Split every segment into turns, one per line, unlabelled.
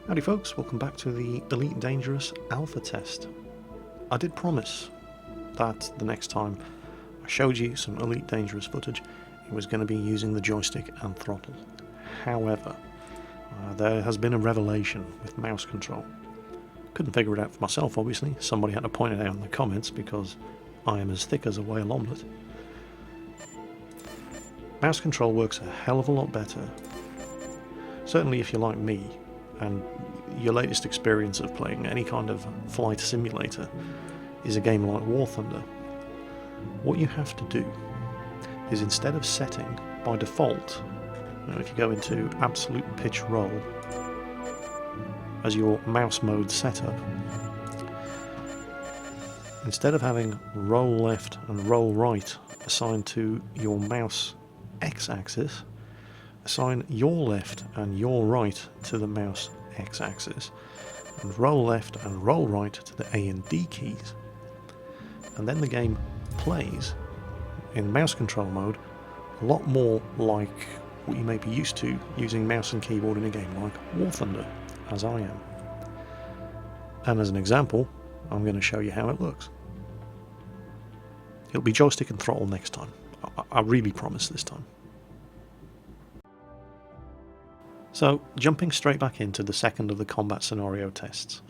Howdy folks, welcome back to the Elite Dangerous Alpha test. I did promise that the next time I showed you some Elite Dangerous footage, it was going to be using the joystick and throttle. However, there has been a revelation with mouse control. Couldn't figure it out for myself, obviously. Somebody had to point it out in the comments because I am as thick as a whale omelette. Mouse control works a hell of a lot better. Certainly if you're like me, and your latest experience of playing any kind of flight simulator is a game like War Thunder, what you have to do is, instead of setting by default, if you go into absolute pitch roll as your mouse mode setup, instead of having roll left and roll right assigned to your mouse x-axis, assign your left and your right to the mouse x-axis, and roll left and roll right to the A and D keys, and then the game plays in mouse control mode a lot more like what you may be used to using mouse and keyboard in a game like War Thunder, as I am. And as an example, I'm going to show you how it looks. It'll be joystick and throttle next time. I really promise this time. So, jumping straight back into the second of the combat scenario tests,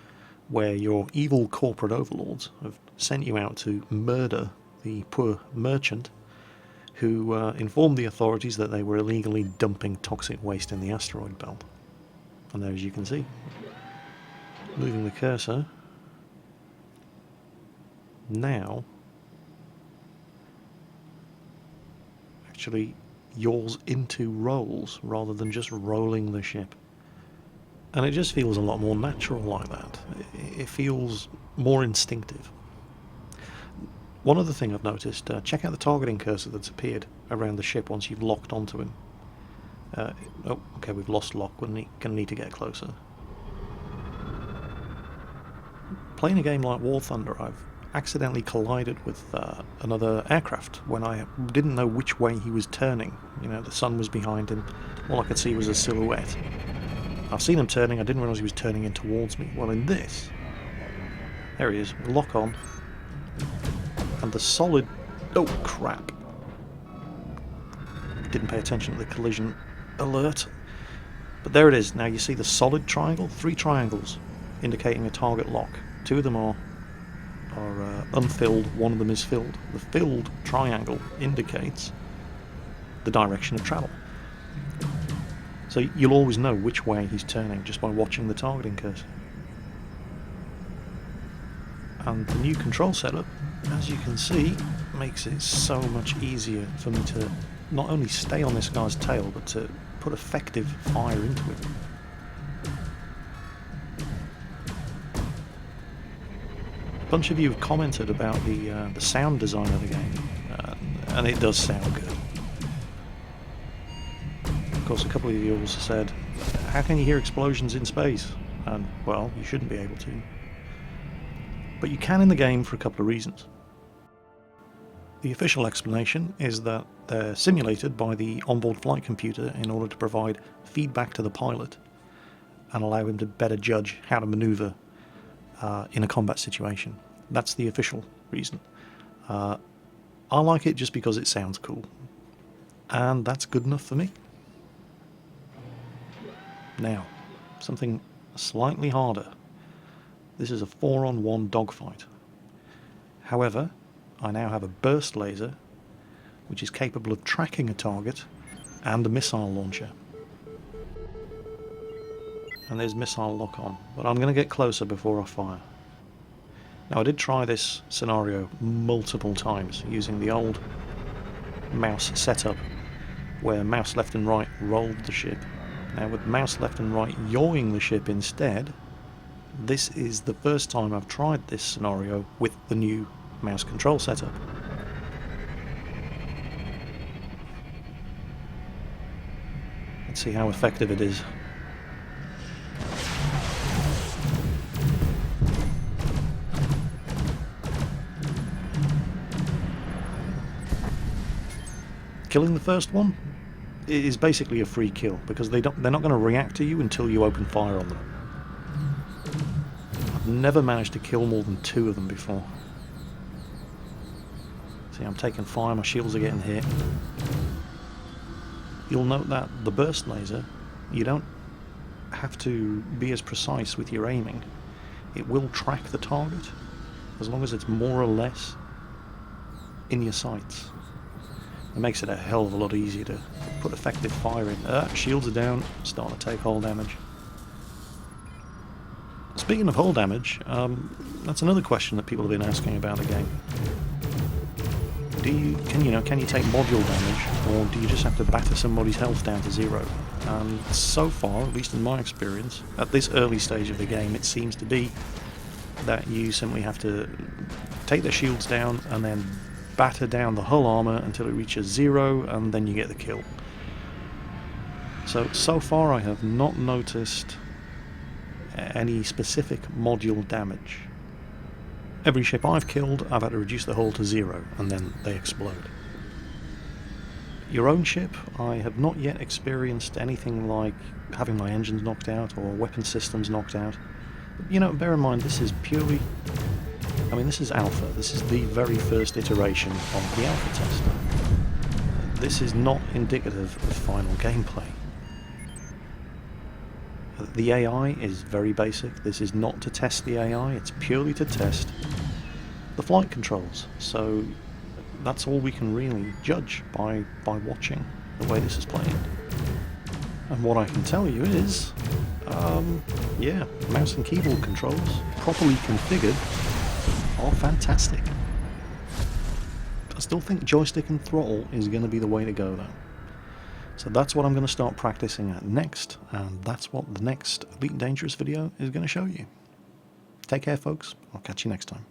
where your evil corporate overlords have sent you out to murder the poor merchant who informed the authorities that they were illegally dumping toxic waste in the asteroid belt. And there, as you can see, moving the cursor, now actually yaws into rolls rather than just rolling the ship, and it just feels a lot more natural like that. It feels more instinctive. One other thing I've noticed, check out the targeting cursor that's appeared around the ship once you've locked onto him. Oh, okay, we've lost lock, we're going to need to get closer. Playing a game like War Thunder, I've accidentally collided with another aircraft when I didn't know which way he was turning. You know, the sun was behind him, all I could see was a silhouette. I've seen him turning, I didn't realise he was turning in towards me. Well, in this, there he is, lock on, and the solid... oh crap, didn't pay attention to the collision alert, but there it is. Now you see the solid triangle, 3 triangles indicating a target lock. 2 of them are unfilled, one of them is filled. The filled triangle indicates the direction of travel. So you'll always know which way he's turning just by watching the targeting cursor. And the new control setup, as you can see, makes it so much easier for me to not only stay on this guy's tail, but to put effective fire into it. A bunch of you have commented about the sound design of the game, and it does sound good. Of course, a couple of you also said, how can you hear explosions in space? And, well, you shouldn't be able to. But you can in the game for a couple of reasons. The official explanation is that they're simulated by the onboard flight computer in order to provide feedback to the pilot and allow him to better judge how to maneuver in a combat situation. That's the official reason. I like it just because it sounds cool, and that's good enough for me. Now, something slightly harder. This is a 4-on-1 dogfight. However, I now have a burst laser which is capable of tracking a target and a missile launcher. And there's missile lock on, but I'm going to get closer before I fire. Now, I did try this scenario multiple times using the old mouse setup where mouse left and right rolled the ship. Now, with mouse left and right yawing the ship instead, this is the first time I've tried this scenario with the new mouse control setup. Let's see how effective it is. Killing the first one is basically a free kill because they're not going to react to you until you open fire on them. I've never managed to kill more than 2 of them before. See, I'm taking fire, my shields are getting hit. You'll note that the burst laser, you don't have to be as precise with your aiming. It will track the target as long as it's more or less in your sights. It makes it a hell of a lot easier to put effective fire in. Shields are down, starting to take hull damage. Speaking of hull damage, that's another question that people have been asking about the game. Can you take module damage, or do you just have to batter somebody's health down to 0? And so far, at least in my experience, at this early stage of the game, it seems to be that you simply have to take their shields down and then batter down the hull armor until it reaches 0, and then you get the kill. So far I have not noticed any specific module damage. Every ship I've killed, I've had to reduce the hull to 0, and then they explode. Your own ship, I have not yet experienced anything like having my engines knocked out or weapon systems knocked out. But, bear in mind, this is purely... this is alpha. This is the very first iteration of the alpha test. This is not indicative of final gameplay. The AI is very basic. This is not to test the AI, it's purely to test the flight controls. So that's all we can really judge by watching the way this is playing. And what I can tell you is, yeah, mouse and keyboard controls, properly configured, are fantastic. I still think joystick and throttle is going to be the way to go though. So that's what I'm going to start practicing at next, and that's what the next Elite Dangerous video is going to show you. Take care folks, I'll catch you next time.